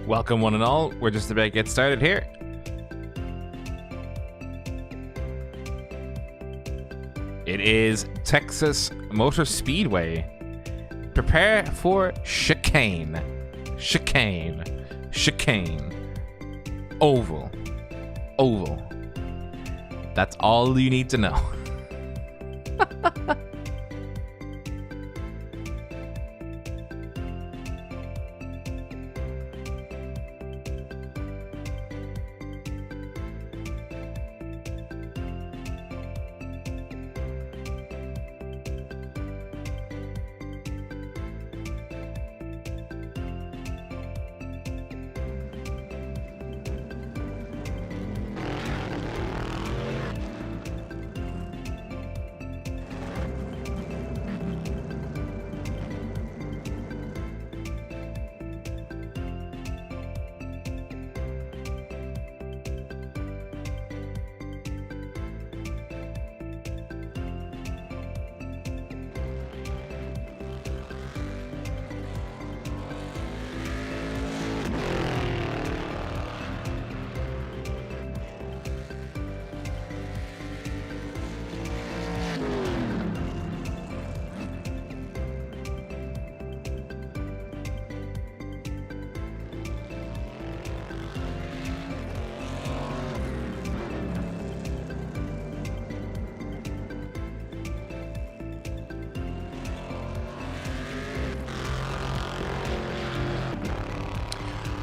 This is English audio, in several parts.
Welcome one and all, we're just about to get started here. It is Texas Motor Speedway. Prepare for chicane. Chicane. Chicane. Oval. Oval. That's all you need to know.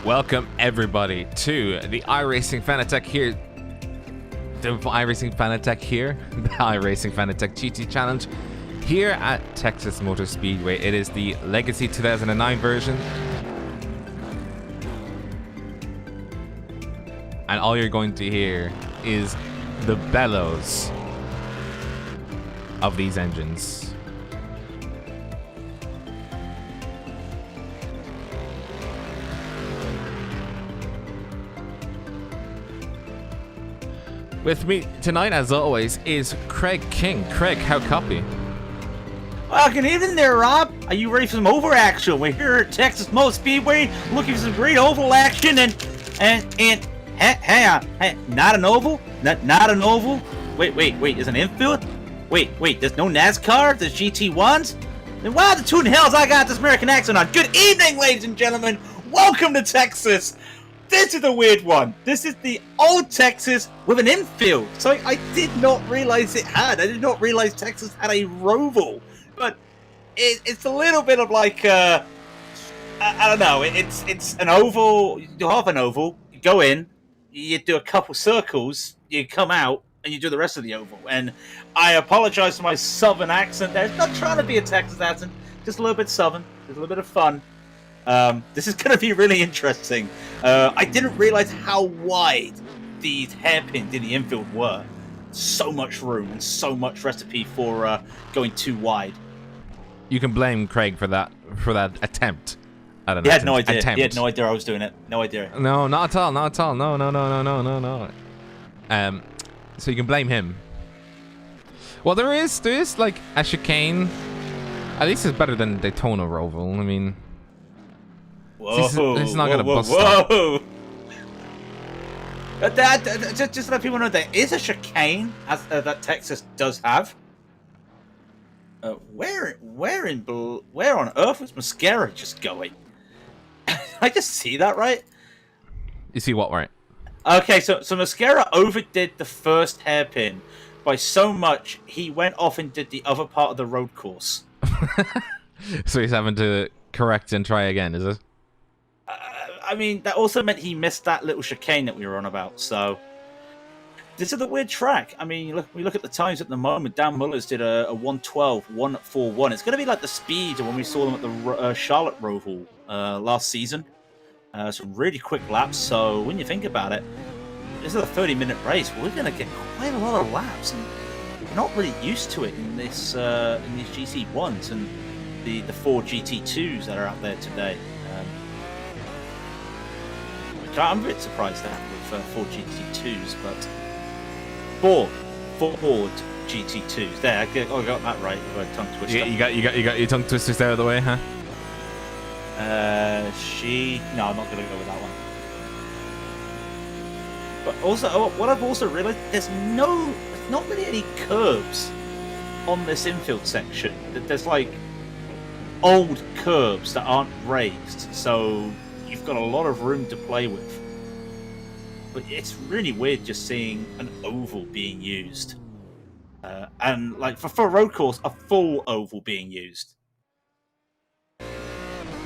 Welcome everybody to the iRacing Fanatec here. The iRacing Fanatec here. The iRacing Fanatec GT Challenge here at Texas Motor Speedway. It is the Legacy 2009 version. And all you're going to hear is the bellows of these engines. With me tonight, as always, is Craig King. Craig, how copy? Well, good evening there, Rob. Are you ready for some oval action? We're here at Texas Motor Speedway, looking for some great oval action, and hang on, not an oval, not an oval. Wait, there's an infield. Wait, there's no NASCAR. There's GT1s. Then why the two in hells I got this American accent on? Good evening, ladies and gentlemen. Welcome to Texas. This is the weird one. This is the old Texas with an infield. So I did not realize it had. I did not realize Texas had a roval. But it's a little bit of like, I don't know. It's an oval. You do half an oval. You go in. You do a couple circles. You come out. And you do the rest of the oval. And I apologize for my southern accent there. It's not trying to be a Texas accent. Just a little bit southern. Just a little bit of fun. This is going to be really interesting. I didn't realize how wide these hairpins in the infield were. So much room and so much recipe for going too wide. You can blame Craig for that attempt. I don't know. He had no idea. He had no idea I was doing it. No idea. No, not at all. Not at all. No. So you can blame him. Well, there is like a chicane. At least it's better than Daytona Roval. I mean. Whoa, this is not going to bust whoa. Just to let people know, there is a chicane that Texas does have. Where on earth was Mascara just going? I just see that right. You see what, right? Okay, so Mascara overdid the first hairpin by so much he went off and did the other part of the road course. So he's having to correct and try again, is it? I mean, that also meant he missed that little chicane that we were on about, so... This is a weird track. I mean, we look at the times at the moment. Dan Muller's did a 1:12, 1:41. It's going to be like the speed of when we saw them at the Charlotte Roval last season. Some really quick laps, so when you think about it, this is a 30-minute race. We're going to get quite a lot of laps, and we're not really used to it in these GT1s and the 4 GT2s that are out there today. I'm a bit surprised at with 4 GT2s, but 4 Ford GT2s. There, I got that right with a tongue twister. You got your tongue twisters out of the way, huh? No, I'm not going to go with that one. But also, what I've also realised, there's not really any curbs on this infield section. There's like old curbs that aren't raised, so you've got a lot of room to play with. But it's really weird just seeing an oval being used. And like for a road course, a full oval being used.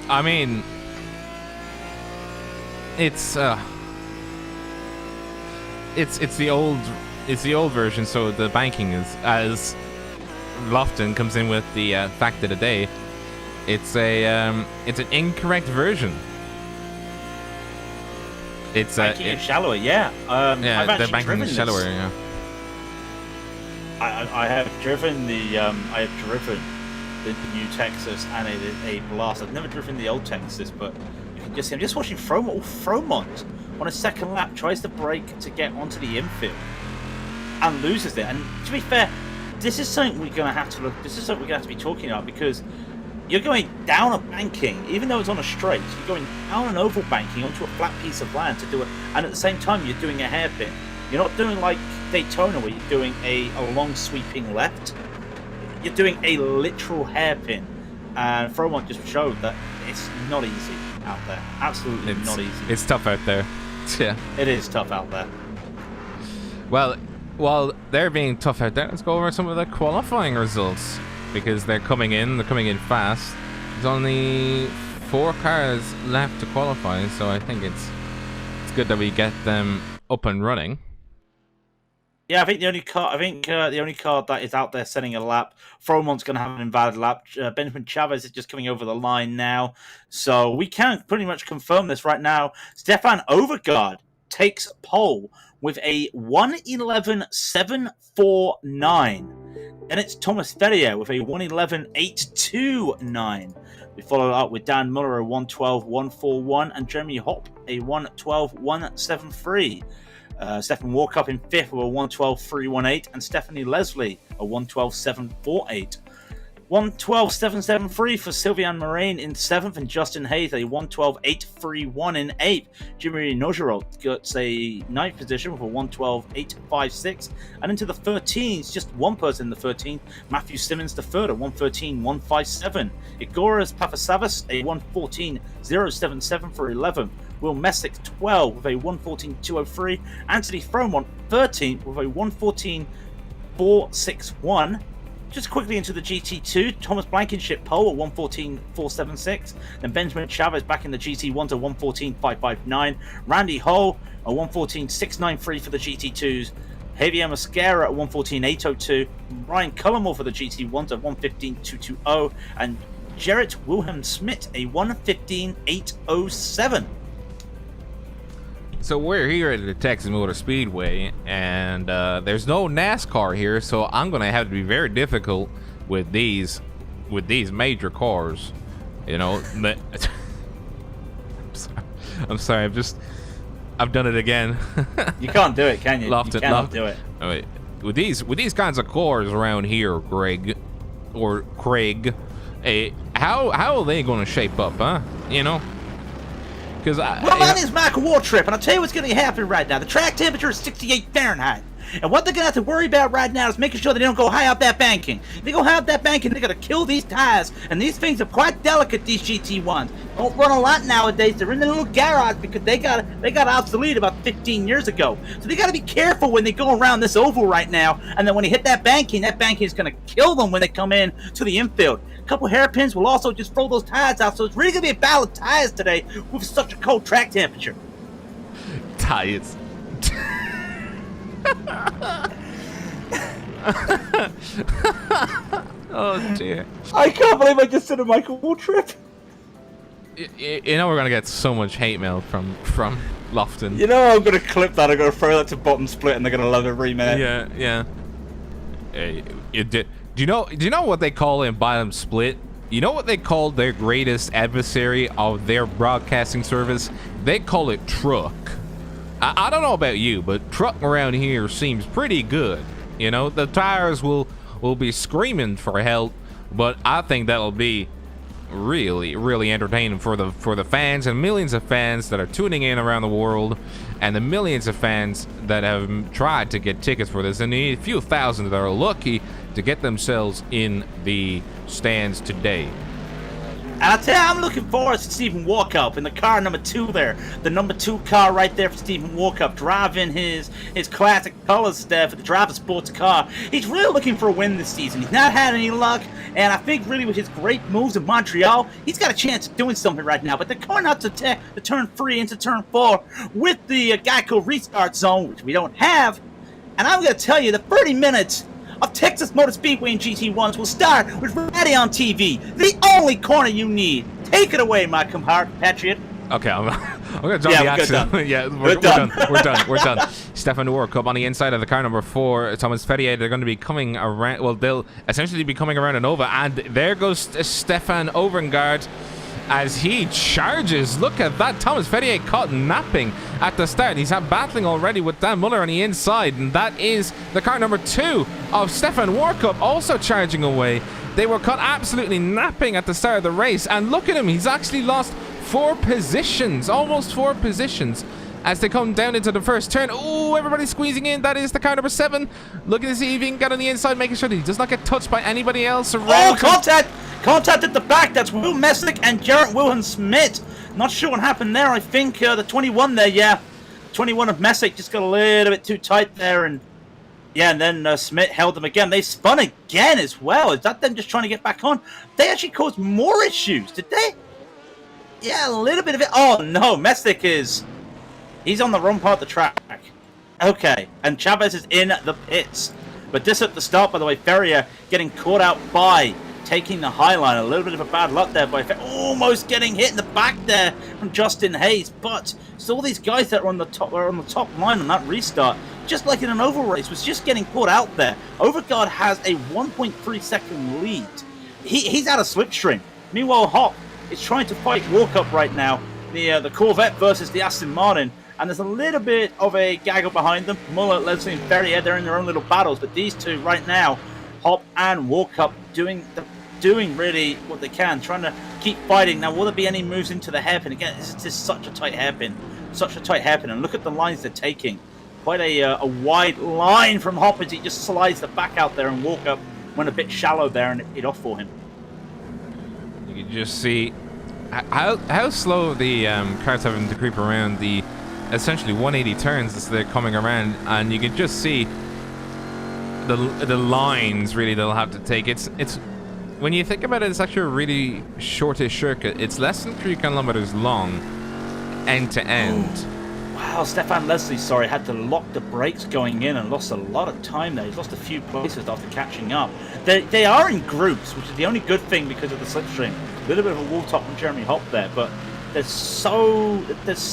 I mean, it's the old version, so the banking is, as Lofton comes in with the fact of the day, it's an incorrect version. It's banking is shallower, yeah. Yeah, the banking is shallower, yeah. I have driven the new Texas and a Blast. I've never driven the old Texas, but you can just see I'm just watching Fromont on a second lap tries to brake to get onto the infield and loses it. And to be fair, this is something we're going to have to look. This is something we're going to have to be talking about, because you're going down a banking, even though it's on a straight. You're going down an oval banking onto a flat piece of land to do it, and at the same time you're doing a hairpin. You're not doing like Daytona where you're doing a long sweeping left. You're doing a literal hairpin, and Fromont just showed that it's not easy out there. Absolutely not easy. It's tough out there. Yeah, it is tough out there. Well, while they're being tough out there, let's go over some of the qualifying results, because they're coming in fast. There's only 4 cars left to qualify, so I think it's good that we get them up and running. Yeah, I think the only car that is out there setting a lap, Fromont's going to have an invalid lap. Benjamin Chavez is just coming over the line now, so we can pretty much confirm this right now. Stefan Overgaard takes pole with a 1:11.749. Then it's Thomas Ferrier with a 1:11.829. We follow up with Dan Muller a 1:12.141 and Jeremy Hopp a 1:12.173. Stefan Walkup in 5th with a 1:12.318 and Stephanie Leslie a 1:12.748. 1:12.773 for Sylviane Moraine in 7th and Justin Hayes a 1:12.831 in 8th. Jimmy Nogerot gets a 9th position with a 1:12.856, and into the 13s, just one person in the 13th, Matthew Simmons the third at 1:13.157. Igoras Papasavas a 1:14.077 for 11th. Will Messick 12 with a 1:14.203. Anthony Fromont 13th with a 1:14.461. Just quickly into the GT2, Thomas Blankenship pole at 1:14.476. Then Benjamin Chavez back in the GT1 to 1:14.559. Randy Hull a 1:14.693 for the GT2s. Javier Mosquera at 1:14.802. Ryan Cullimore for the GT1 to 1:15.220. And Jarrett Wilhelm Smith a 1:15.807. So we're here at the Texas Motor Speedway, and there's no NASCAR here, so I'm gonna have to be very difficult with these major cars, you know. I'm sorry. I've done it again. You can't do it, can you? Lofton, you cannot do it. Oh, wait. With these kinds of cars around here, Craig, how are they gonna shape up, huh? You know. Well, that is Michael War Trip, and I'll tell you what's going to happen right now. The track temperature is 68 Fahrenheit. And what they're going to have to worry about right now is making sure they don't go high up that banking. If they go high up that banking, they're going to kill these tires. And these things are quite delicate, these GT1s. Don't run a lot nowadays. They're in the little garage because they got obsolete about 15 years ago. So they got to be careful when they go around this oval right now. And then when they hit that banking is going to kill them when they come in to the infield. A couple hairpins will also just throw those tires out. So it's really going to be a battle of tires today with such a cold track temperature. Tires. Oh dear. I can't believe I just said a Michael War Trip. You know we're gonna get so much hate mail from Lofton. You know I'm gonna clip that. I'm gonna throw that to Bottom Split, and they're gonna love every minute. Yeah. Do you know what they call in Bottom Split? You know what they call their greatest adversary of their broadcasting service? They call it truck. I don't know about you, but truck around here seems pretty good. You know, the tires will be screaming for help, but I think that'll be really, really entertaining for the fans and millions of fans that are tuning in around the world, and the millions of fans that have tried to get tickets for this, and the few thousand that are lucky to get themselves in the stands today. And I'll tell you, I'm looking forward to Stephen Walkup in the car number 2 there. The number 2 car right there for Stephen Walkup, driving his classic colors there for the driver sports car. He's really looking for a win this season. He's not had any luck, and I think really with his great moves in Montreal, he's got a chance of doing something right now. But they're coming out to turn 3 into turn 4 with the Geico restart zone, which we don't have. And I'm going to tell you, the 30 minutes of Texas Motor Speedway and GT1s will start with Raidillon TV, the only corner you need. Take it away, my compatriot. Okay, I'm gonna drop the action. Yeah, we're done. We're done. Stefan Warkup on the inside of the car number 4. Thomas Ferrier, they're going to be coming around. Well, they'll essentially be coming around Nova, and there goes Stefan Overengard as he charges. Look at that. Thomas Ferrier caught napping at the start. He's battling already with Dan Muller on the inside, and that is the car number 2 of Stefan Warkup also charging away. They were caught absolutely napping at the start of the race, and look at him. He's actually lost 4 positions, almost 4 positions, as they come down into the first turn. Oh, everybody's squeezing in. That is the car number 7. Looking to see if he can get on the inside, making sure that he does not get touched by anybody else around. Oh, contact! Contact at the back. That's Will Messick and Jarrett Wilhelm-Smith. Not sure what happened there. I think the 21 there, yeah. 21 of Messick just got a little bit too tight there, and yeah, and then Smith held them again. They spun again as well. Is that them just trying to get back on? They actually caused more issues, did they? Yeah, a little bit of it. Oh no, Messick he's on the wrong part of the track. Okay, and Chavez is in the pits. But this at the start, by the way, Ferrier getting caught out by taking the high line. A little bit of a bad luck there by almost getting hit in the back there from Justin Hayes. But still, these guys that are on the top line on that restart, just like in an oval race, was just getting caught out there. Overgaard has a 1.3 second lead. He's out of slipstream. Meanwhile, Hop is trying to fight Walkup right now. The Corvette versus the Aston Martin. And there's a little bit of a gaggle behind them. Muller, Leslie, and Ferrier, they're in their own little battles. But these two right now, Hop and Walkup, doing really what they can, trying to keep fighting. Now, will there be any moves into the hairpin? Again, this is just such a tight hairpin. Such a tight hairpin. And look at the lines they're taking. Quite a wide line from Hop as he just slides the back out there, and Walkup went a bit shallow there and it paid off for him. You can just see how slow the cars having to creep around the essentially 180 turns as they're coming around, and you can just see the lines really they'll have to take. It's when you think about it, it's actually a really shortish circuit. It's less than 3 kilometers long, end to end. Wow, Stefan Leslie, sorry, had to lock the brakes going in and lost a lot of time there. He's lost a few places after catching up. They are in groups, which is the only good thing because of the slipstream. A little bit of a wall top from Jeremy Hop there, but there's so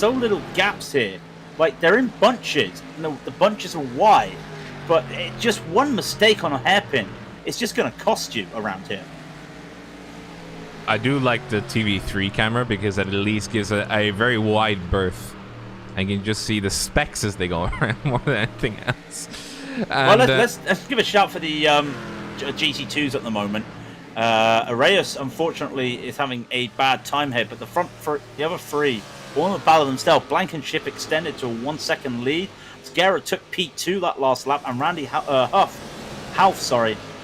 little gaps here. Like, they're in bunches. The bunches are wide, but just one mistake on a hairpin, it's just going to cost you around here. I do like the TV3 camera because it at least gives a very wide berth. And you can just see the specs as they go around more than anything else. And, well, let's give a shout for the GT2s at the moment. Arrayus, unfortunately, is having a bad time here, but the other 3, one of the battle themselves. Blankenship extended to a 1 second lead. Scarra took P2 that last lap, and Randy Half,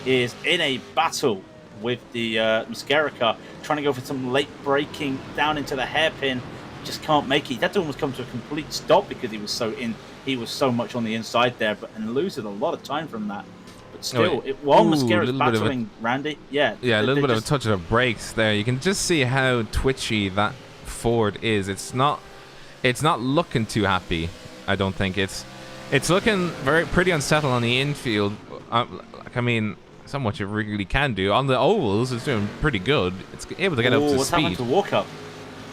is in a battle with the Mascara car, trying to go for some late braking down into the hairpin. Just can't make it. He had to almost come to a complete stop because he was so much on the inside there, and losing a lot of time from that. But still, while Mascara's battling Randy, a little bit of a touch of the brakes there. You can just see how twitchy that Ford is. It's not looking too happy. I don't think it's looking pretty unsettled on the infield. I mean, so much it really can do on the ovals. It's doing pretty good. It's able to get up to what's speed. Happened to Walkup?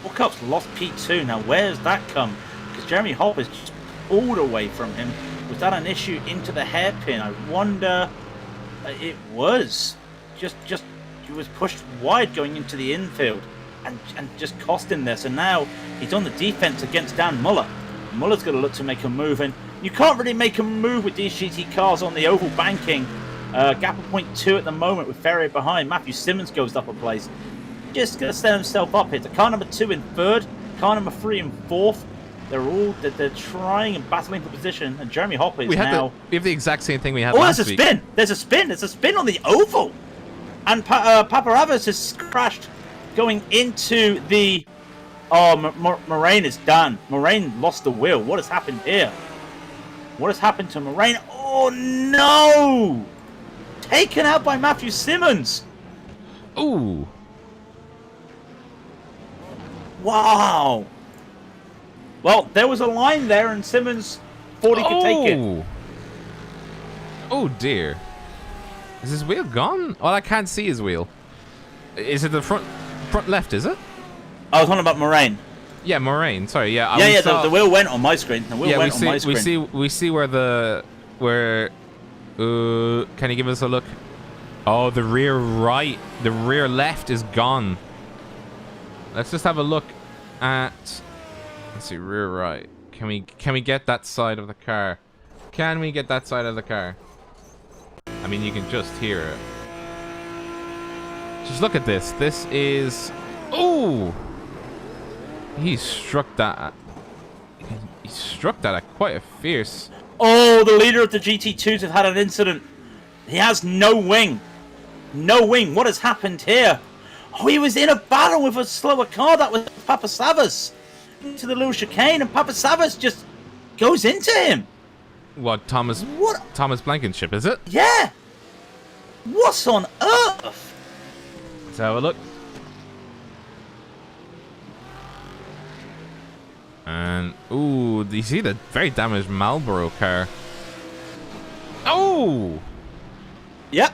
Walkup's lost P2. Now, where's that come? Because Jeremy Hop is just pulled away from him. Was that an issue into the hairpin? I wonder. It was. Just he was pushed wide going into the infield and just cost him there. So now he's on the defense against Dan Muller. Muller's going to look to make a move, and you can't really make a move with these GT cars on the oval banking. Gap of 0.2 at the moment with Ferrier behind. Matthew Simmons goes up a place. just going to set himself up here. To car number 2 in 3rd, car number 3 in 4th. They're trying and battling for position, and Jeremy Hopper is we now... we have the exact same thing we had Oh, last there's a week. spin! There's a spin! There's a spin on the oval! And Paparazzi has crashed going into the... Oh, Moraine is done. Moraine lost the wheel. What has happened here? What has happened to Moraine? Oh, no! Taken out by Matthew Simmons! Ooh. Wow! Well, there was a line there, and Simmons thought he could take it. Oh dear. Is his wheel gone? Well, I can't see his wheel. Is it the front left, is it? I was talking about Moraine. Yeah, Moraine. Sorry, yeah. The wheel went on my screen. The wheel went on my screen. We see where can you give us a look? Oh, the rear right, the rear left is gone. Let's just have a look at... Let's see, rear right. Can we get that side of the car? Can we get that side of the car? I mean, you can just hear it. Just look at this. This is... Ooh! He struck that. He struck that at quite a fierce... Oh, the leader of the GT2s has had an incident. He has no wing. No wing. What has happened here? Oh, he was in a battle with a slower car. That was Papa Savas. Into the little chicane, and Papa Savas just goes into him. What, Thomas? What? Thomas Blankenship, is it? Yeah. What on earth? Let's have a look. And ooh, do you see the very damaged Marlboro car? Oh. Yep.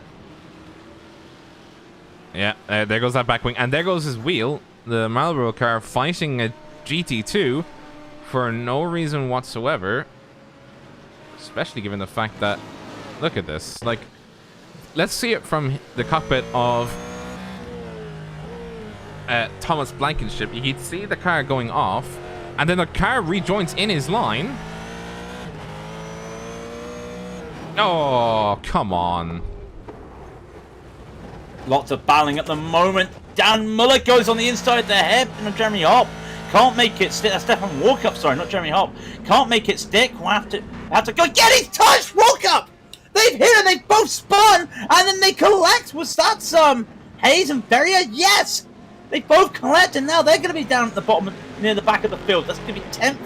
Yeah, there goes that back wing, and there goes his wheel. The Marlboro car fighting a GT2 for no reason whatsoever, especially given the fact that, look at this, like, let's see it from the cockpit of Thomas Blankenship. You can see the car going off, and then the car rejoins in his line. Oh, come on. Lots of battling at the moment. Dan Muller goes on the inside of the hairpin of Jeremy Hop. Can't make it stick. Stefan Walkup, sorry, not Jeremy Hop. Can't make it stick. We'll have to go get his touch. Walkup! They've hit and they've both spun, and then they collect. Was that Hayes and Ferrier? Yes! They both collect, and now they're going to be down at the bottom, near the back of the field. That's going to be 10th.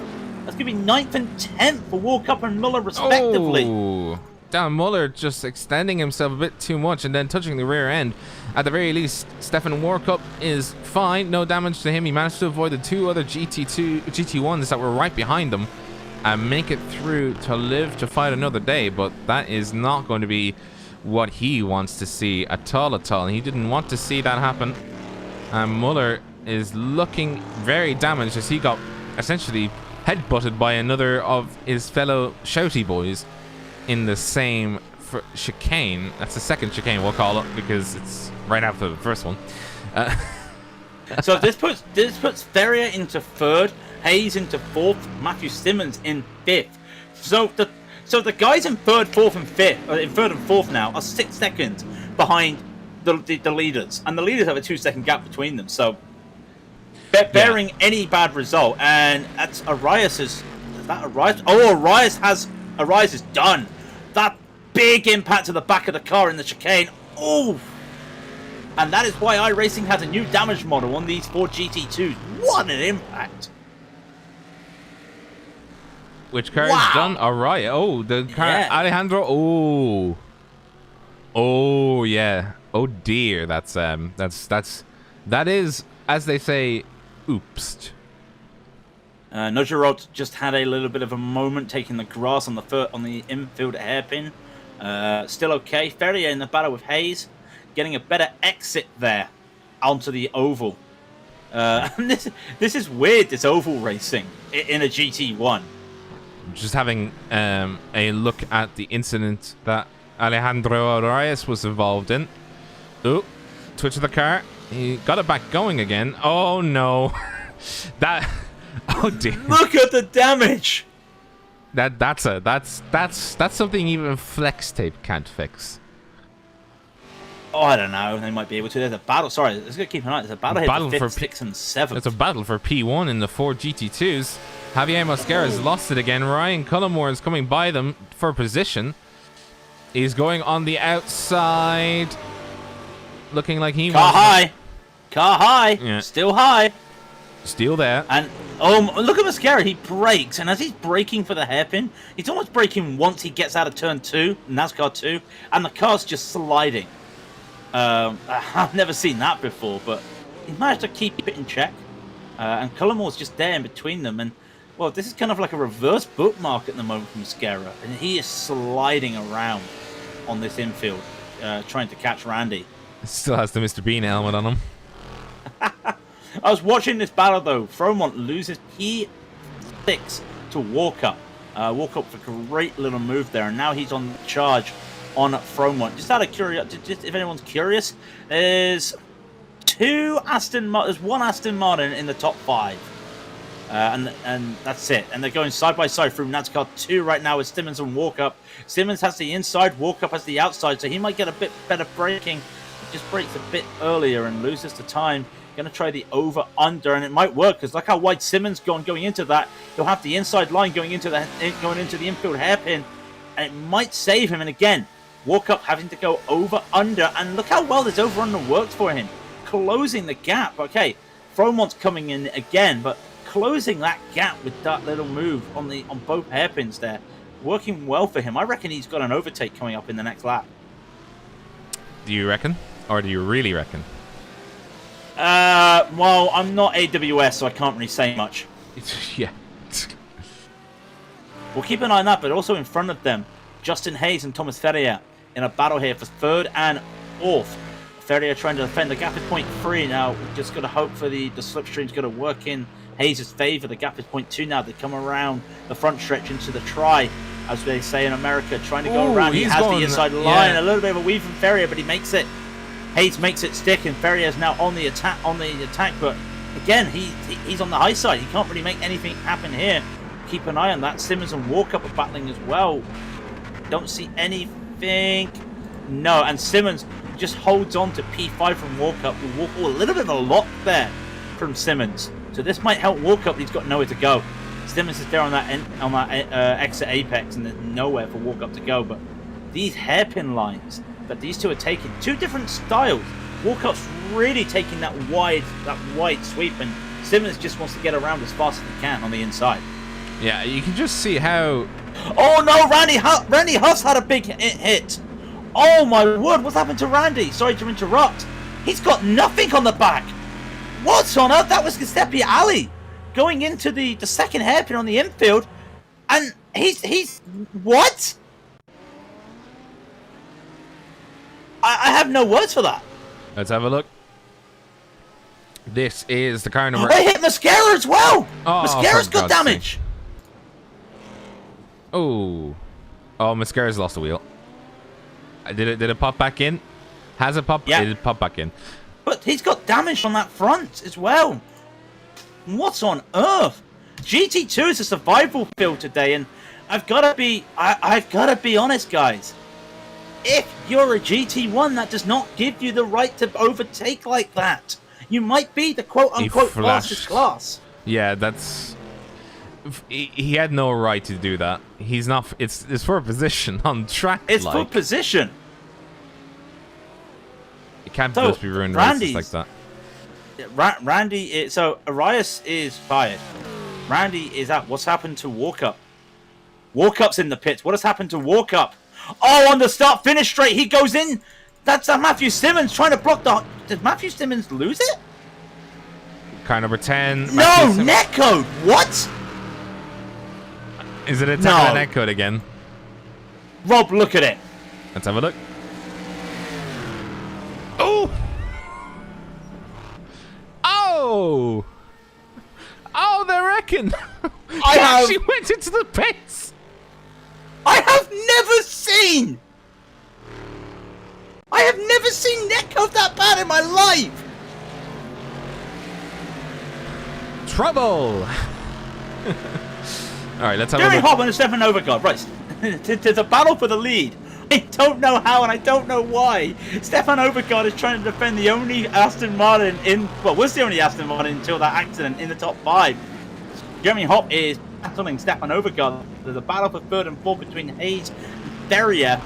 That's going to be 9th and 10th for Walkup and Muller, respectively. Oh. Dan Muller just extending himself a bit too much and then touching the rear end. At the very least, Stefan Warkup is fine. No damage to him. He managed to avoid the 2 other GT1s that were right behind them and make it through to live to fight another day. But that is not going to be what he wants to see at all. He didn't want to see that happen. And Muller is looking very damaged as he got essentially headbutted by another of his fellow shouty boys in the same chicane. That's the second chicane, we'll call it, because it's right after the first one. So this puts Ferrier into 3rd, Hayes into 4th, Matthew Simmons in 5th. So the guys in 3rd, 4th, and 5th, in 3rd and 4th now, are 6 seconds behind the leaders, and the leaders have a 2-second gap between them. So bearing any bad result, and that's Arias is that Arias? Oh, Arias is done. That big impact to the back of the car in the chicane. Oh! And that is why iRacing has a new damage model on these 4 GT2s. What an impact! Which car is done? Alright. Oh, the car. Yeah. Alejandro. Oh. Oh, yeah. Oh, dear. That is, as they say, oops. Nojarot just had a little bit of a moment taking the grass on the infield hairpin. Still okay. Ferrier in the battle with Hayes, getting a better exit there onto the oval. And this is weird, this oval racing in a GT1. Just having a look at the incident that Alejandro Arias was involved in. Oh, twitch of the car. He got it back going again. Oh no. Oh dear. Look at the damage. That's something even flex tape can't fix. Oh, I don't know. They might be able to. There's a battle. Sorry, let's go keep an eye. There's a battle here for 5th, 6th, and 7th. It's a battle for P1 in the Ford GT2s. Javier Mosquera's lost it again. Ryan Cullimore is coming by them for position. He's going on the outside. Looking like he Car high. Car high. Yeah. Still high. Still there. And, look at Mosquera. He brakes. And as he's braking for the hairpin, he's almost braking once he gets out of turn 2, NASCAR 2. And the car's just sliding. I've never seen that before, but he managed to keep it in check. And Cullimore's just there in between them. And, well, this is kind of like a reverse bookmark at the moment from Mosquera. And he is sliding around on this infield, trying to catch Randy. Still has the Mr. Bean helmet on him. I was watching this battle, though. Fromont loses P6 to Walkup. Walkup with a great little move there, and now he's on charge on Fromont. Just out of curiosity, if anyone's curious, there's one Aston Martin in the top 5. And that's it. And they're going side by side through NASCAR 2 right now with Simmons and Walkup. Simmons has the inside, Walkup has the outside, so he might get a bit better braking. He just brakes a bit earlier and loses the time. Going to try the over-under, and it might work, because look how wide Simmons going into that. He'll have the inside line going into the infield hairpin, and it might save him. And again, Walkup having to go over-under, and look how well this over-under works for him. Closing the gap. Okay, Fromont's coming in again, but closing that gap with that little move on both hairpins there, working well for him. I reckon he's got an overtake coming up in the next lap. Do you reckon? Or do you really reckon? Well, I'm not AWS, so I can't really say much. Yeah. We'll keep an eye on that, but also in front of them, Justin Hayes and Thomas Ferrier in a battle here for 3rd and 4th. Ferrier trying to defend. The gap is 0.3 now. We've just got to hope for the slipstream's going to work in Hayes' favour. The gap is 0.2 now. They come around the front stretch into the try, as they say in America, trying to go around. He has the inside line. A little bit of a weave from Ferrier, but he makes it. Hayes makes it stick, and Ferrier is now on the attack. But again, he's on the high side. He can't really make anything happen here. Keep an eye on that. Simmons and Walkup are battling as well. Don't see anything. No, and Simmons just holds on to P5 from Walkup. A little bit of a lock there from Simmons. So this might help Walkup. He's got nowhere to go. Simmons is there on that exit apex, and there's nowhere for Walkup to go. But these hairpin lines that these two are taking, two different styles. Walkup's really taking that wide sweep, and Simmons just wants to get around as fast as he can on the inside. Yeah, you can just see how... Oh no, Randy Huss had a big hit. Oh my word, what's happened to Randy? Sorry to interrupt. He's got nothing on the back. What's on earth? That was Giuseppe Ali going into the second hairpin on the infield, and he's what? I have no words for that. Let's have a look. This is the car number... I hit Mosquera as well. Oh, Mosquera's got damage. Oh, Mosquera's lost the wheel. Did it pop back in? Has it popped? Yeah. It did pop back in. But he's got damage on that front as well. What's on earth? GT2 is a survival field today, and I've got to be honest, guys. If you're a GT1, that does not give you the right to overtake like that. You might be the quote-unquote fastest class. Yeah, that's... He had no right to do that. He's not... It's for position on track. It's for position. It can't just be ruined races like that. Randy... So, Arias is fired. Randy is out. What's happened to Walkup? Walkup's in the pits. What has happened to Walkup? Oh, on the start-finish straight, he goes in. That's Matthew Simmons trying to block the... Did Matthew Simmons lose it? Car number 10. No, netcode. What? Is it a netcode again? Rob, look at it. Let's have a look. Oh! Oh! Oh, they reckon. He actually went into the pits. I have never seen netcode that bad in my life. Trouble. All right, let's have a Jerry look. Hopper and Stefan Overgaard. Right, there's a battle for the lead I don't know how and I don't know why. Stefan Overgaard is trying to defend the only Aston Martin was the only Aston Martin until that accident in the top 5. Jeremy Hopp is battling Stefan Overgaard. There's a battle for 3rd and 4th between Hayes and Ferrier.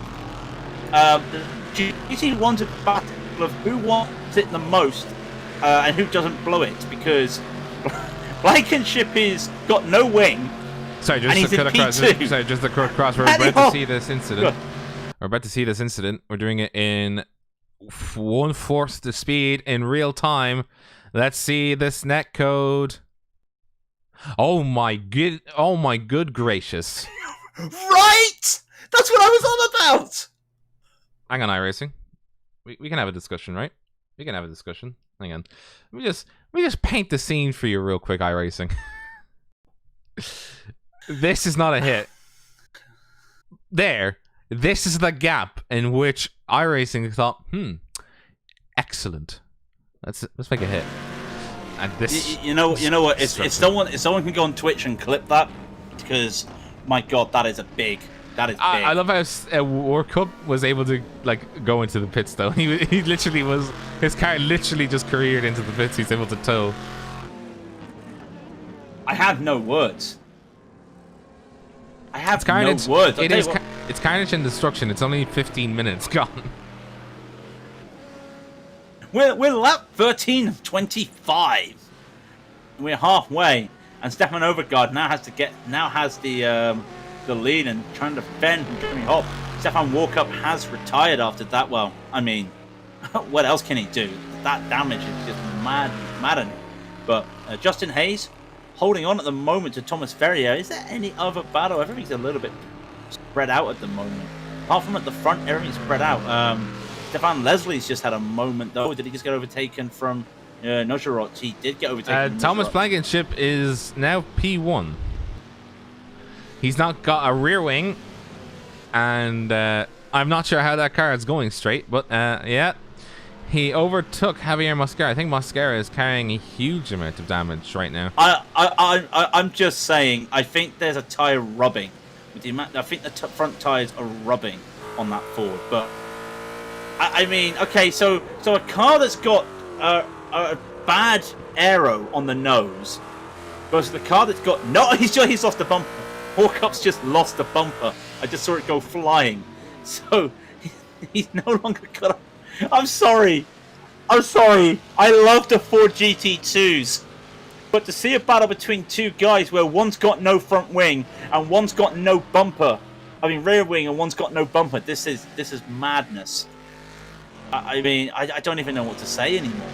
GT1's a battle of who wants it the most and who doesn't blow it, because Blankenship is got no wing. Sorry, just to cut across. We're about to see this incident. We're about to see this incident. We're doing it in 1/4 the speed in real time. Let's see this net code. Oh my good gracious! Right, that's what I was on about. Hang on, iRacing. We can have a discussion, right? We can have a discussion. Hang on. We just paint the scene for you real quick, iRacing. This is not a hit. There. This is the gap in which iRacing thought, excellent. Let's make a hit. And this, you know what? If someone can go on Twitch and clip that, because my God, that is big. I love how World Cup was able to go into the pits though. He literally was, his car literally just careered into the pits. He's able to tow. I have no words. I have no words. It's carnage and destruction. It's only 15 minutes gone. We're lap 13 of 25. We're halfway, and Stefan Overgaard now has the lead and trying to defend from Jeremy Hopp. Stefan Walkup has retired after that. Well, I mean, what else can he do? That damage is just maddening. But Justin Hayes holding on at the moment to Thomas Ferrier. Is there any other battle? Everything's a little bit spread out at the moment. Apart from at the front, everything's spread out. Stefan Leslie's just had a moment though. Did he just get overtaken from Nojarot? He did get overtaken. Thomas Blankenship is now P1. He's not got a rear wing, and I'm not sure how that car is going straight, but yeah. He overtook Javier Mosquera. I think Mosquera is carrying a huge amount of damage right now. I'm just saying, I think there's a tyre rubbing. I think the front tyres are rubbing on that Ford. But, I mean, okay, so a car that's got a bad aero on the nose versus the car that's got... No, he's lost the bumper. Hawkup's just lost the bumper. I just saw it go flying. So, he's no longer got a... I'm sorry. I love the Ford GT2s. But to see a battle between two guys where one's got no front wing and one's got no bumper, I mean rear wing, and one's got no bumper, this is madness. I mean, I don't even know what to say anymore.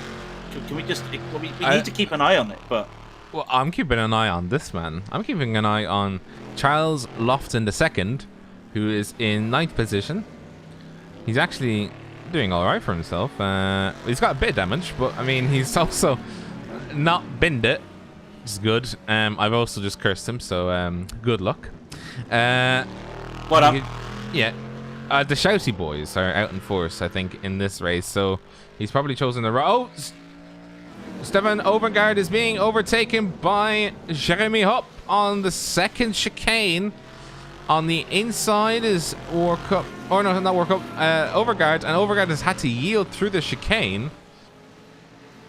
Can we just... We need to keep an eye on it, but... Well, I'm keeping an eye on this man. I'm keeping an eye on Charles Lofton II, who is in 9th position. He's actually doing all right for himself. He's got a bit of damage, but I mean, he's also not binned it. It's good. I've also just cursed him, so good luck. What up? Yeah. The Shouty boys are out in force, I think, in this race, so he's probably chosen the route. Oh, Stefan Overgaard is being overtaken by Jeremy Hopp on the second chicane. On the inside is Warcup. Oh no, not Warcup. Overgaard, and Overgaard has had to yield through the chicane.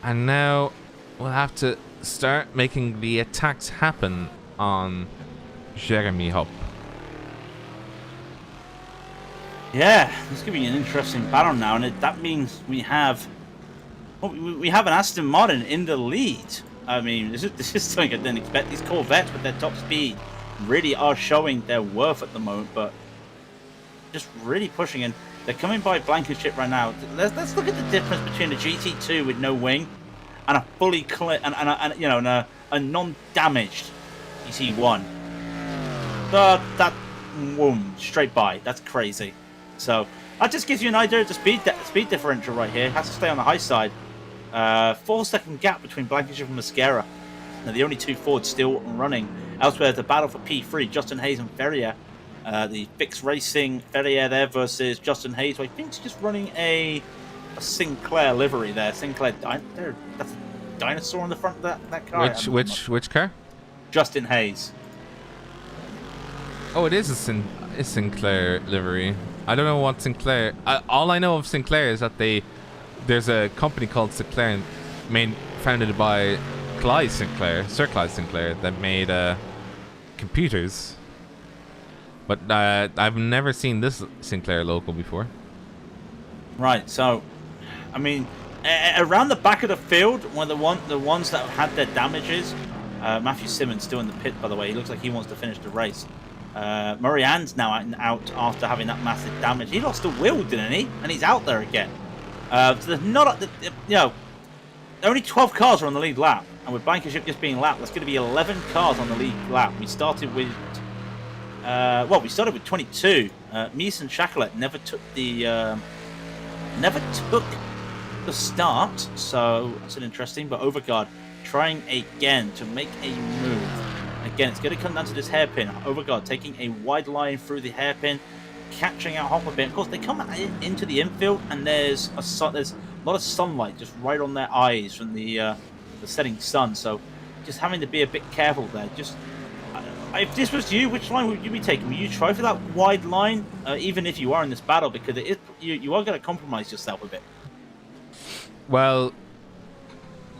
And now we'll have to start making the attacks happen on Jeremy Hopp. Yeah, this could be an interesting battle now, and that means we have an Aston Martin in the lead. I mean, this is something I didn't expect. These Corvettes with their top speed really are showing their worth at the moment, but just really pushing in. They're coming by Blankenship right now. Let's look at the difference between a GT2 with no wing and a fully clear and a non-damaged GT1. That boom, straight by. That's crazy. So that just gives you an idea of the speed differential right here. Has to stay on the high side. 4-second gap between Blankenship and Mosquera. Now the only two Fords still running. Elsewhere, the battle for P3, Justin Hayes and Ferrier. The Fix Racing Ferrier there versus Justin Hayes, who I think is just running a Sinclair livery there. Sinclair, that's a dinosaur on the front of that car. Which car? Justin Hayes. Oh, it is a Sinclair livery. I don't know what Sinclair. All I know of Sinclair is that there's a company called Sinclair, founded by Sir Clyde Sinclair, that made computers. But I've never seen this Sinclair logo before. Right. So, I mean, around the back of the field, one of the ones that had their damages. Matthew Simmons still in the pit, by the way. He looks like he wants to finish the race. Murray Ann's now out after having that massive damage. He lost the wheel, didn't he? And he's out there again. So there's not, only 12 cars are on the lead lap, and with Blankenship just being lapped, there's going to be 11 cars on the lead lap. We started with, we started with 22. Mies and Chacolet never took the start, so that's an interesting. But Overguard trying again to make a move. Again, it's going to come down to this hairpin. Overguard taking a wide line through the hairpin, catching out Hop a bit. Of course, they come into the infield, and there's a lot of sunlight just right on their eyes from the setting sun. So, just having to be a bit careful there. Just, if this was you, which line would you be taking? Would you try for that wide line, even if you are in this battle, because it is you are going to compromise yourself a bit. Well,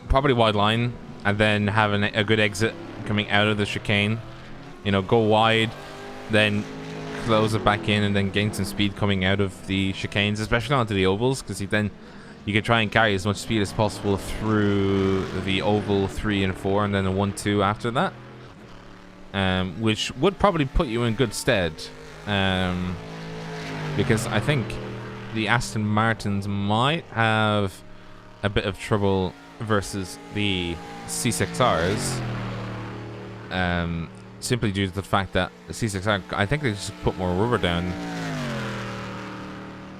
probably wide line, and then having a good exit coming out of the chicane. Go wide, then close it back in, and then gain some speed coming out of the chicanes, especially onto the ovals, because you can try and carry as much speed as possible through the oval 3 and 4, and then a 1-2 after that, which would probably put you in good stead, because I think the Aston Martins might have a bit of trouble versus the C6Rs, simply due to the fact that the C6R, I think they just put more rubber down.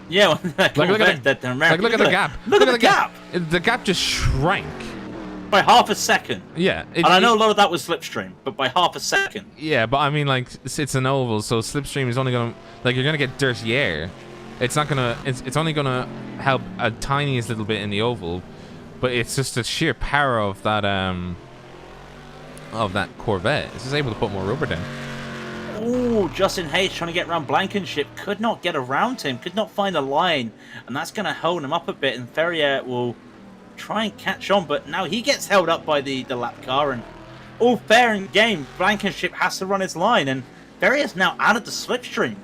Yeah, look at the gap. Look at the gap. The gap just shrank by half a second. Yeah, and I know a lot of that was slipstream, but by half a second. Yeah, but I mean, like, it's an oval, so slipstream is only gonna, like, you're gonna get dirty air. It's not gonna. It's only gonna help a tiniest little bit in the oval, but it's just the sheer power of that Corvette. It's just able to put more rubber down. Oh, Justin Hayes trying to get around Blankenship, could not get around him, could not find a line, and that's going to hold him up a bit, and Ferrier will try and catch on, but now he gets held up by the lap car, and all fair and game, Blankenship has to run his line, and Ferrier's now out of the slipstream,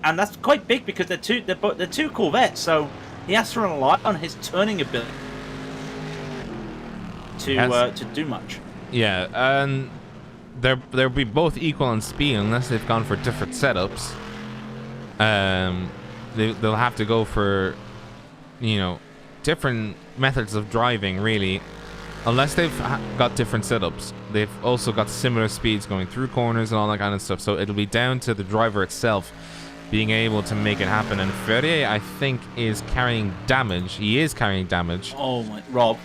and that's quite big because they're two Corvettes, so he has to rely on his turning ability to do much. Yeah, and they'll be both equal in speed unless they've gone for different setups. They'll have to go for, different methods of driving, really. Unless they've got different setups, they've also got similar speeds going through corners and all that kind of stuff. So it'll be down to the driver itself being able to make it happen. And Ferrier, I think, is carrying damage. He is carrying damage. Oh my, Rob.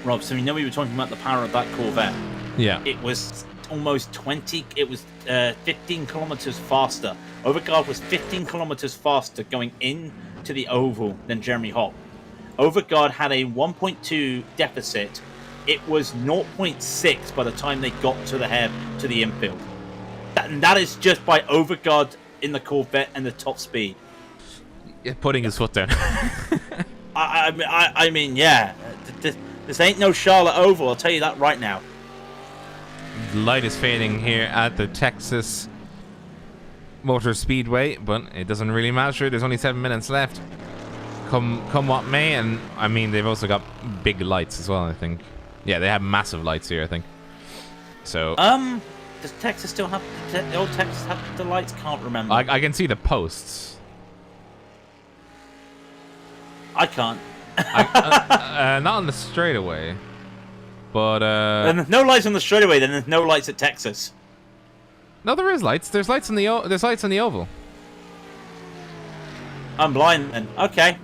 Rob, so we were talking about the power of that Corvette. Yeah. It was almost 20, it was 15 kilometers faster. Overguard was 15 kilometers faster going into the oval than Jeremy Hopp. Overguard had a 1.2 deficit. It was 0.6 by the time they got to the infield. That is just by Overguard in the Corvette and the top speed. Putting his foot down. I mean, yeah. This ain't no Charlotte Oval, I'll tell you that right now. The light is fading here at the Texas Motor Speedway, but it doesn't really matter. There's only 7 minutes left. Come what may, and I mean, they've also got big lights as well, I think. Yeah, they have massive lights here, I think. So does Texas still have old Texas have the lights? Can't remember. I can see the posts. I can't. Not on the straightaway, but and there's no lights on the straightaway. Then there's no lights at Texas. No, there is lights. There's lights on the oval. I'm blind then. Okay.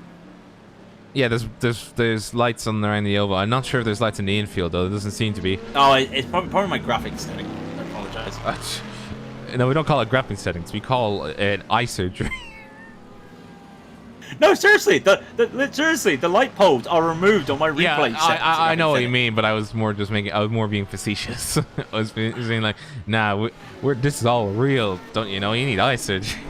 Yeah, there's lights on around the oval. I'm not sure if there's lights in the infield though. There doesn't seem to be. Oh, it's probably my graphics setting. I apologize. No, we don't call it graphics settings. We call it eye surgery. No, seriously, the light poles are removed on my replay. Yeah, I know what you mean, but I was more being facetious. I was being like, nah, this is all real, don't you know? You need eye surgery.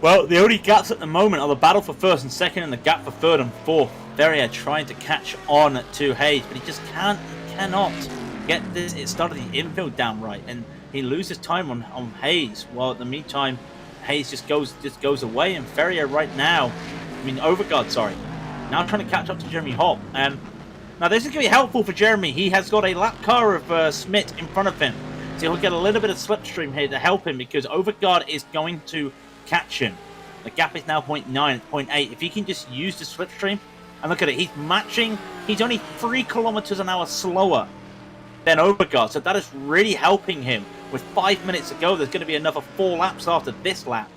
Well, the only gaps at the moment are the battle for first and second and the gap for third and fourth. Verrier trying to catch on to Hayes, but he just cannot get this. It started the infield down right, and he loses time on Hayes. While in the meantime, Hayes just goes away, and Verrier right now, Overgaard, sorry, now trying to catch up to Jeremy Hopp. Now this is going to be helpful for Jeremy. He has got a lap car of Smith in front of him, so he'll get a little bit of slipstream here to help him because Overgaard is going to catch him. The gap is now 0.9, 0.8. If he can just use the slipstream, and look at it, he's matching. He's only 3 kilometers an hour slower than Overgaard, so that is really helping him. With 5 minutes to go, there's going to be another 4 laps after this lap.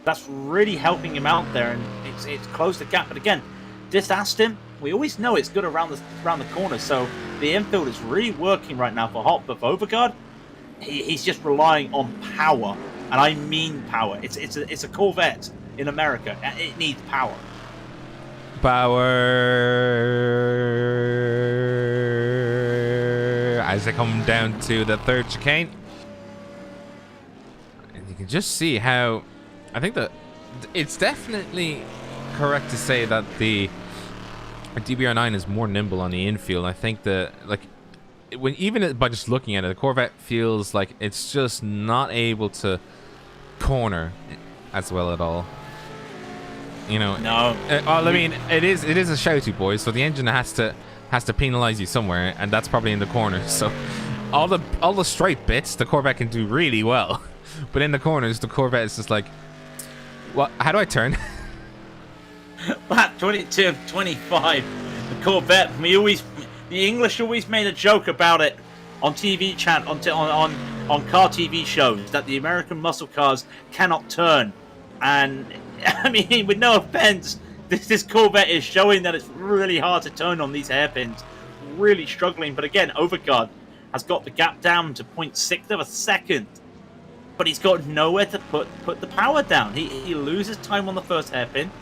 That's really helping him out there, and it's closed the gap. But again, this Aston, we always know it's good around the corner, so the infield is really working right now for Hopp. But for Overgaard, he's just relying on power, and I mean power. It's a Corvette in America. It needs power. Power as they come down to the third chicane. And you can just see how I think that it's definitely correct to say that the DBR9 is more nimble on the infield. I think that even by just looking at it, the Corvette feels like it's just not able to corner as well at all. No. Well, I mean, it is a shouty, boys. So the engine has to penalize you somewhere, and that's probably in the corners. So all the straight bits, the Corvette can do really well, but in the corners, the Corvette is just like, what? How do I turn? Lap 22 of 25. The Corvette. The English always made a joke about it on TV on car TV shows that the American muscle cars cannot turn, and I mean, with no offense, this Corvette is showing that it's really hard to turn on these hairpins. Really struggling. But again, Overgaard has got the gap down to 0.6 of a second. But he's got nowhere to put the power down. He loses time on the first hairpin.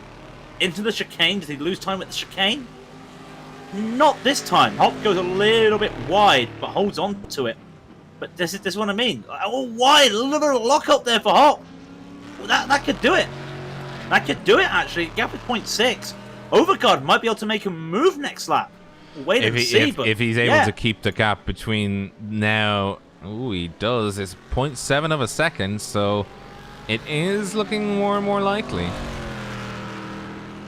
Into the chicane. Does he lose time with the chicane? Not this time. Hopp goes a little bit wide, but holds on to it. But this is what I mean. Oh, wide. A little bit of lock up there for Hopp. Well, that could do it. That could do it, actually. Gap is 0.6. Overgaard might be able to make a move next lap. Wait and see. If he's able to keep the gap between now... Ooh, he does. It's 0.7 of a second, so it is looking more and more likely.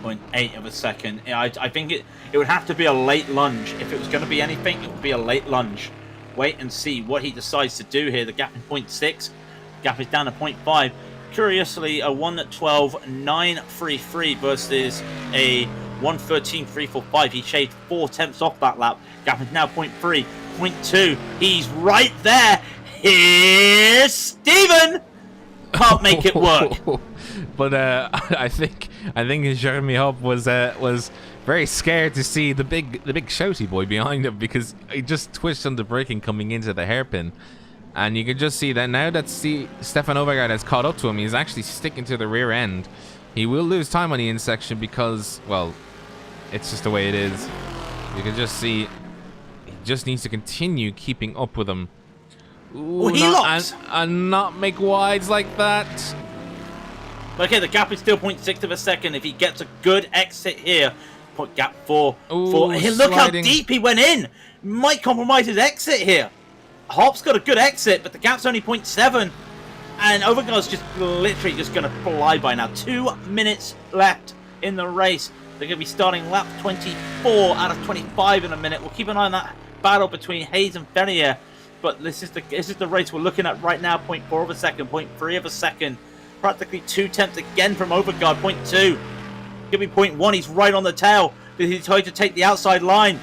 0.8 of a second. I think it would have to be a late lunge. If it was going to be anything, it would be a late lunge. Wait and see what he decides to do here. The gap is 0.6. Gap is down to 0.5. Curiously, a 1:12.933 versus a 1:13.345. He shaved 4 tenths off that lap. Gap is now 0.3, 0.2. He's right there. Here's Steven. Can't make it work. But I think Jeremy Hopp was very scared to see the big shouty boy behind him because he just twitched on the braking coming into the hairpin. And you can just see that now that Stefan Overgaard has caught up to him, he's actually sticking to the rear end. He will lose time on the in-section because, well, it's just the way it is. You can just see he just needs to continue keeping up with him. Ooh, and not make wides like that. Okay, the gap is still 0.6 of a second. If he gets a good exit here, put gap 4. Hey, look how deep he went in. Might compromise his exit here. Hopp's got a good exit, but the gap's only 0.7. And Overgaard's just literally just going to fly by now. 2 minutes left in the race. They're going to be starting lap 24 out of 25 in a minute. We'll keep an eye on that battle between Hayes and Ferrier. But this is the race we're looking at right now. 0.4 of a second, 0.3 of a second. Practically 2 tenths again from Overgaard. 0.2. Give me 0.1. He's right on the tail. He's trying to take the outside line.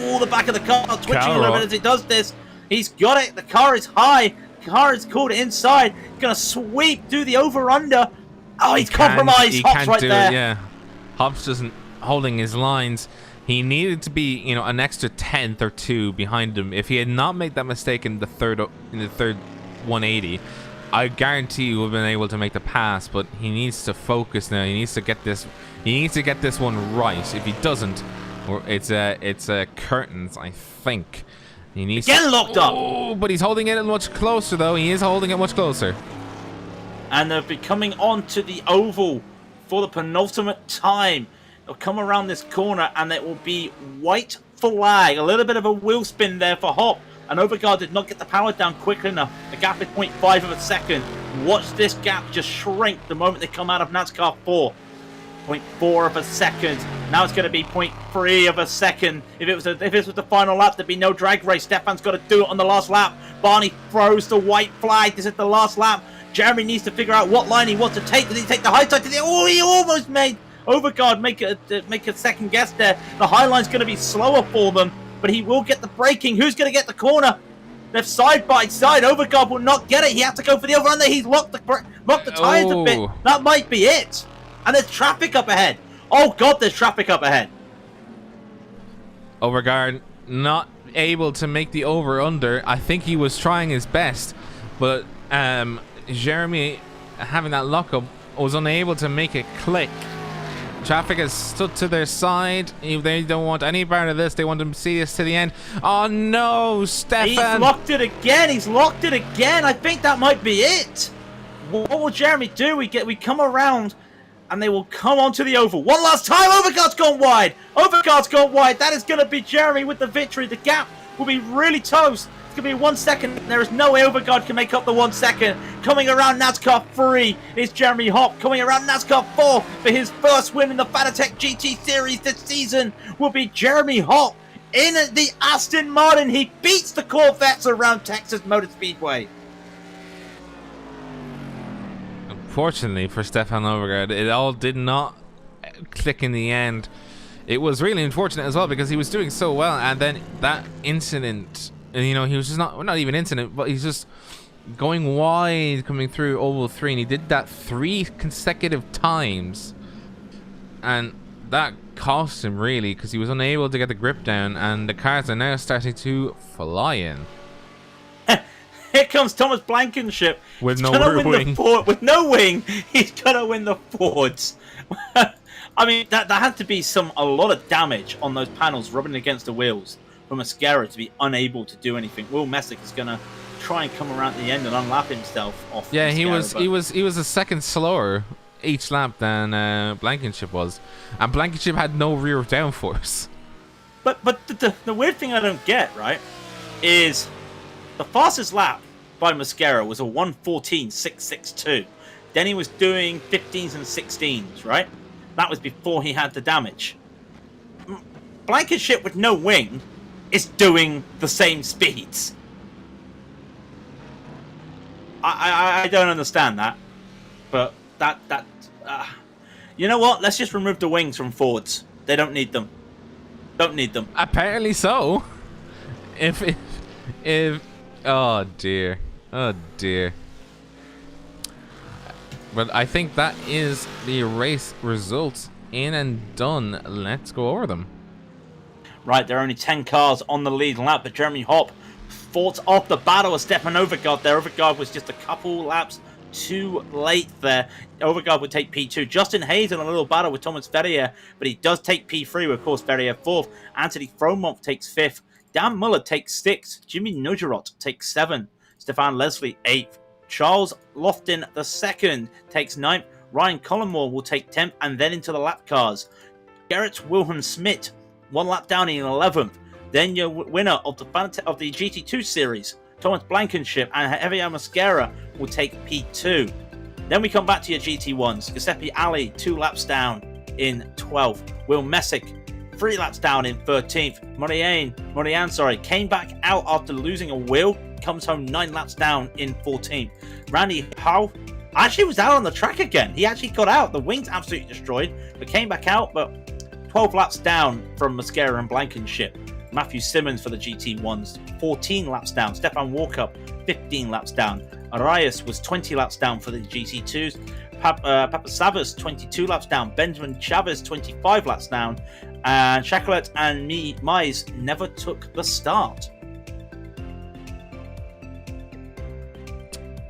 Oh, the back of the car twitching a little bit as he does this. He's got it. The car is high. The car is caught inside. Going to sweep, do the over-under. Oh, he's compromised. Hopp's right there. Yeah. Hopp's just holding his lines. He needed to be, an extra tenth or 2 behind him. If he had not made that mistake in the third 180, I guarantee he would have been able to make the pass. But he needs to focus now. He needs to get this. He needs to get this one right. If he doesn't, it's curtains, I think. He needs locked up. Oh, but he's holding it much closer, though. He is holding it much closer. And they'll be coming on to the oval for the penultimate time. They'll come around this corner and it will be white flag. A little bit of a wheel spin there for Hop. And Overgaard did not get the power down quickly enough. The gap is 0.5 of a second. Watch this gap just shrink the moment they come out of NASCAR 4. 0.4 of a second. Now it's going to be 0.3 of a second. If it was the final lap, there'd be no drag race. Stefan's got to do it on the last lap. Barney throws the white flag. This is the last lap. Jeremy needs to figure out what line he wants to take. Does he take the high side to the... Oh, he almost made Overgaard make a second guess there. The high line's going to be slower for them, but he will get the braking. Who's going to get the corner? They're side by side. Overgaard will not get it. He has to go for the over-under. He's locked the tires a bit. That might be it. And there's traffic up ahead. Oh, God, there's traffic up ahead. Overgaard not able to make the over-under. I think he was trying his best, but Jeremy, having that lockup, was unable to make it click. Traffic has stood to their side. They don't want any part of this. They want to see us to the end. Oh no, Stefan! He's locked it again. He's locked it again. I think that might be it. What will Jeremy do? We come around, and they will come onto the oval one last time. Overgaard's gone wide. Overgaard's gone wide. That is going to be Jeremy with the victory. The gap will be really close. It's going to be 1 second. There is no way Overgaard can make up the 1 second. Coming around NASCAR 3 is Jeremy Hop. Coming around NASCAR 4 for his first win in the Fanatec GT Series this season will be Jeremy Hop in the Aston Martin. He beats the Corvettes around Texas Motor Speedway. Unfortunately for Stefan Overgaard, it all did not click in the end. It was really unfortunate as well because he was doing so well, and then that incident... And, you know, he was just not even incident, but he's just going wide coming through Oval 3, and he did that 3 consecutive times. And that cost him, really, because he was unable to get the grip down, and the cars are now starting to fly in. Here comes Thomas Blankenship. With He's no wing. With no wing, he's going to win the Fords. I mean, that had to be a lot of damage on those panels rubbing against the wheels for Mascara to be unable to do anything. Will Messick is going to try and come around the end and unlap himself off. Yeah, Mascara, he was a second slower each lap than Blankenship was, and Blankenship had no rear downforce. But the weird thing I don't get, right, is the fastest lap by Mascara was a 1:14.662. Then he was doing 15s and 16s, right? That was before he had the damage. Blankenship with no wing is doing the same speeds. I don't understand that, but you know what? Let's just remove the wings from Fords. They don't need them. Don't need them. Apparently so. If oh dear, oh dear. But I think that is the race results in and done. Let's go over them. Right, there are only 10 cars on the lead lap, but Jeremy Hop fought off the battle of Stefan Overgaard there. Overgaard was just a couple laps too late there. Overgaard would take P2. Justin Hayes in a little battle with Thomas Ferrier, but he does take P3 with, of course, Ferrier 4th. Anthony Fromont takes 5th. Dan Muller takes 6th. Jimmy Nujarot takes 7th. Stefan Leslie 8th. Charles Lofton II takes 9th. Ryan Collingmore will take 10th, and then into the lap cars. Gerrit Wilhelm Smith, 1 lap down in 11th. Then your winner of the GT2 series, Thomas Blankenship and Javier Mascara will take P2. Then we come back to your GT1s. Giuseppe Ali, 2 laps down in 12th. Will Messick, 3 laps down in 13th. Morian, came back out after losing a wheel. Comes home 9 laps down in 14th. Randy Howe actually was out on the track again. He actually got out. The wings absolutely destroyed, but came back out, but 12 laps down from Mascara and Blankenship. Matthew Simmons for the GT1s, 14 laps down. Stefan Walkup, 15 laps down. Arias was 20 laps down for the GT2s. Papa Savas, 22 laps down. Benjamin Chavez, 25 laps down. And Chacolet and Mize never took the start.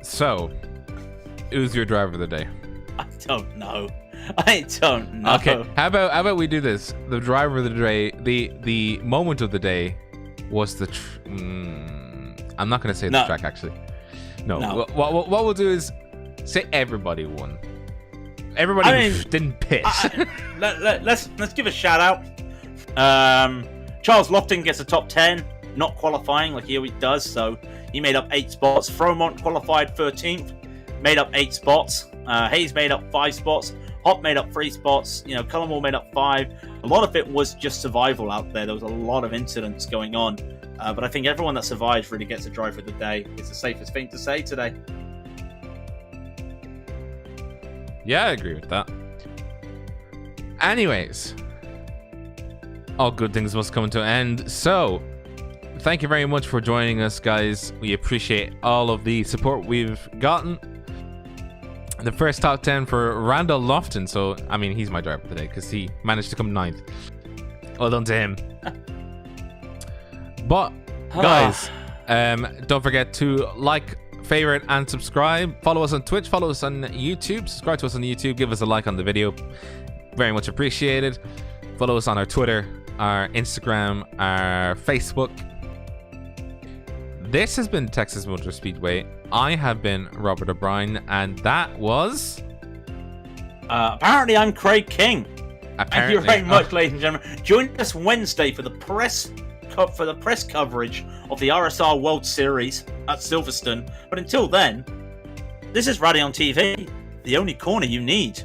So, who's your driver of the day? I don't know. Okay, how about we do this? The driver of the day, the moment of the day was the. I'm not gonna say the track actually. No. What we'll do is Say everybody won. Everybody didn't piss. Let's give a shout out. Charles Lofton gets a top 10, not qualifying like he always does, so he made up 8 spots. Fromont qualified 13th, made up 8 spots. Hayes made up 5 spots. Hop made up 3 spots. Cullimore made up 5. A lot of it was just survival out there. There was a lot of incidents going on. But I think everyone that survives really gets a drive for the day. It's the safest thing to say today. Yeah, I agree with that. Anyways, all good things must come to an end. So, thank you very much for joining us, guys. We appreciate all of the support we've gotten. The first top 10 for Raidillon Lofton. So, I mean, he's my driver today because he managed to come 9th. Well done to him. But, guys, don't forget to like, favorite, and subscribe. Follow us on Twitch. Follow us on YouTube. Subscribe to us on YouTube. Give us a like on the video. Very much appreciated. Follow us on our Twitter, our Instagram, our Facebook. This has been Texas Motor Speedway. I have been Robert O'Brien, and that was... apparently, I'm Craig King. Apparently. Thank you very much, ladies and gentlemen. Join us Wednesday for the press coverage of the RSR World Series at Silverstone. But until then, this is Raidillon TV, the only corner you need.